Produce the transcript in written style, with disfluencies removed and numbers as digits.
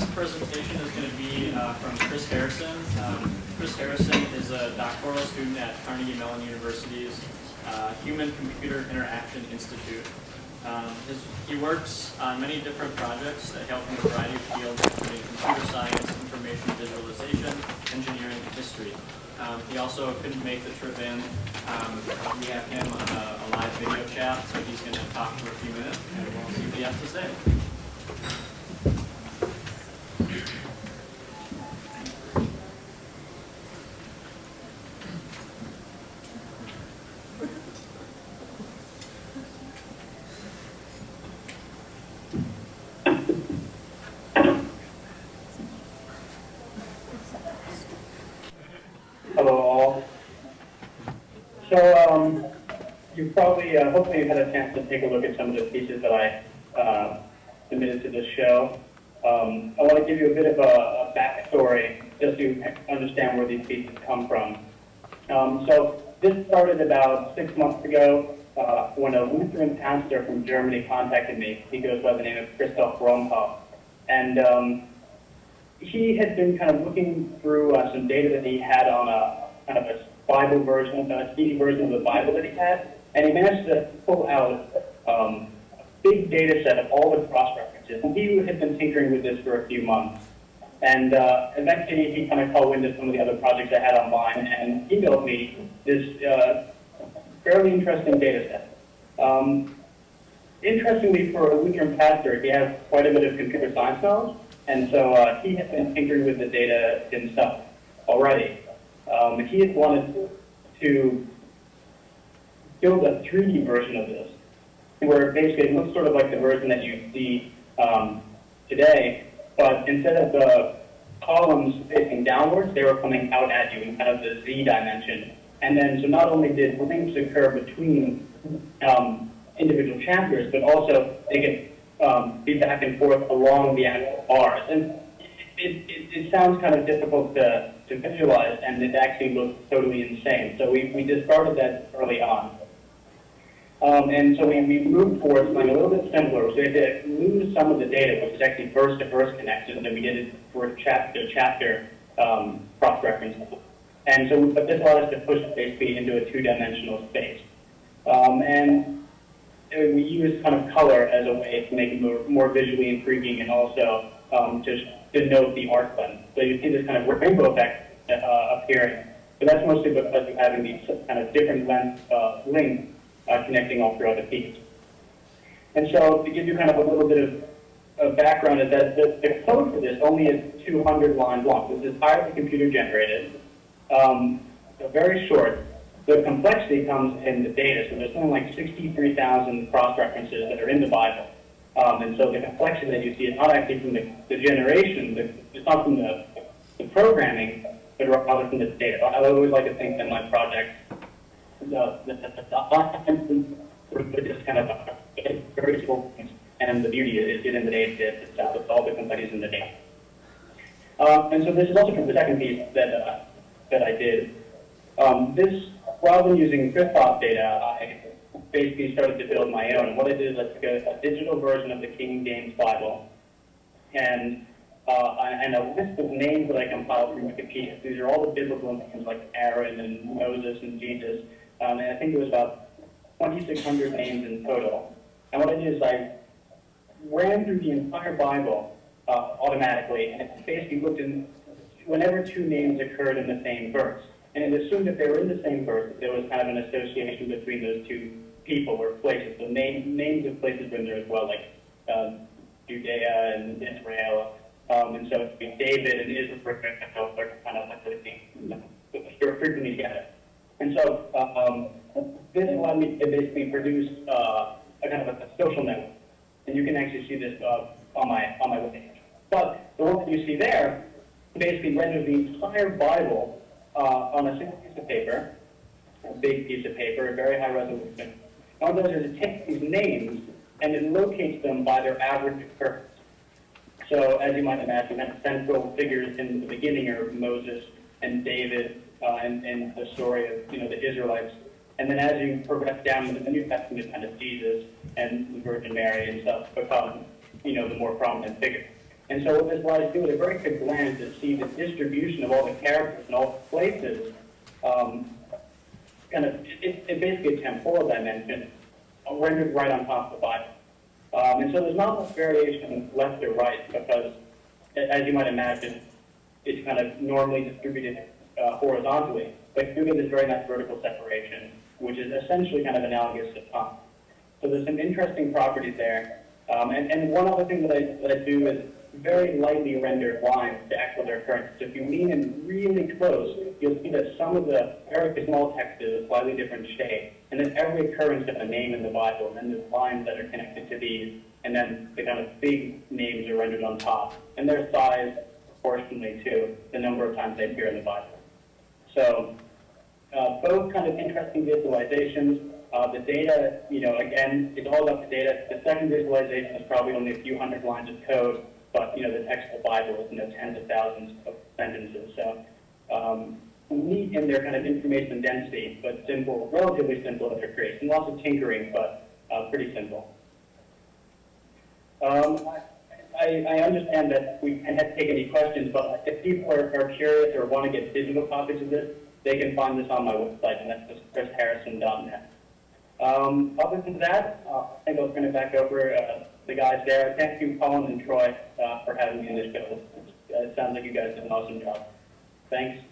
next presentation is going to be from Chris Harrison. Chris Harrison is a doctoral student at Carnegie Mellon University's Human-Computer Interaction Institute. He works on many different projects that help in a variety of fields, including computer science, information visualization, engineering, and history. He also couldn't make the trip in. We have him on a live video chat, so he's going to talk for a few minutes, and we'll see what he has to say. Hello all. So you probably, hopefully you've had a chance to take a look at some of the pieces that I submitted to this show. I want to give you a bit of a backstory just to understand where these pieces come from. So this started about 6 months ago when a Lutheran pastor from Germany contacted me. He goes by the name of Christoph Romhoff. And he had been kind of looking through some data that he had on a kind of a Bible version, a CD version of the Bible that he had, and he managed to pull out a big data set of all the cross-references. And he had been tinkering with this for a few months. And eventually he kind of called into some of the other projects I had online and emailed me this fairly interesting data set. Interestingly, for a Lutheran pastor, he has quite a bit of computer science knowledge. And so he had been tinkering with the data himself already. He had wanted to build a 3D version of this, where basically it looks sort of like the version that you see today, but instead of the columns facing downwards, they were coming out at you in kind of the Z dimension. And then, so not only did links occur between individual chapters, but also they could be back and forth along the actual bars. And it sounds kind of difficult to visualize, and it actually looks totally insane. So we discarded that early on. And so we moved towards something a little bit simpler. So we had to lose some of the data, which is actually verse-to-verse connections, and we did it for chapter-to-chapter cross-reference. And so, but this allowed us to push it basically into a two-dimensional space. And we use kind of color as a way to make it more visually intriguing and also to denote the arc length. So you see this kind of rainbow effect appearing, but that's mostly because of having these kind of different links connecting all throughout the piece. And so to give you kind of a little bit of background is that the code for this only is 200 lines long. This is entirely computer generated, so very short. The complexity comes in the data, so there's something like 63,000 cross-references that are in the Bible. And so the complexity that you see is not actually from the generation, it's not from the programming, but rather from the data. I always like to think that my project, the just kind of very simple things, and the beauty is in the data itself, with all the complexities in the data. And so this is also from the second piece that I did. Rather than using Christoph data, I basically started to build my own. And what I did is I took a digital version of the King James Bible and a list of names that I compiled from Wikipedia. These are all the biblical names like Aaron and Moses and Jesus. And I think it was about 2,600 names in total. And what I did is I ran through the entire Bible automatically, and it basically looked in whenever two names occurred in the same verse. And it assumed that they were in the same verse, that there was kind of an association between those two people or places. So names of places were in there as well, like Judea and Israel. And so David and Israel are kind of like they're frequently together. And so this allowed me to basically produce a kind of a social network. And you can actually see this on my webpage. But the one that you see there basically renders the entire Bible on a single piece of paper, a big piece of paper, a very high resolution. And what it does is it takes these names and it locates them by their average occurrence. So as you might imagine, that central figures in the beginning are Moses and David and the story of the Israelites. And then as you progress down into the New Testament, kind of Jesus and the Virgin Mary and stuff become the more prominent figures. And so what this allows you to do at a very quick glance is see the distribution of all the characters in all the places. It's basically a temporal dimension rendered right on top of the Bible. And so there's not much variation left or right because, as you might imagine, it's kind of normally distributed horizontally. But you get this very nice vertical separation, which is essentially kind of analogous to top. So there's some interesting properties there. And one other thing that I do is very lightly rendered lines to act with their occurrence. So if you lean in really close, you'll see that some of the very small text is a slightly different shade. And then every occurrence has a name in the Bible, and then there's lines that are connected to these, and then the kind of big names are rendered on top. And their size proportionally to the number of times they appear in the Bible. So both kind of interesting visualizations. The data, again, it's all about the data. The second visualization is probably only a few hundred lines of code, but, the text of the Bible is, tens of thousands of sentences. So neat in their kind of information density, but simple, relatively simple at their creation. Lots of tinkering, but pretty simple. I understand that we can't take any questions, but if people are curious or want to get digital copies of this, they can find this on my website, and that's just chrisharrison.net. Other than that, I think I'll turn it back over the guys there. Thank you, Colin and Troy, for having me in this show. It sounds like you guys did an awesome job. Thanks.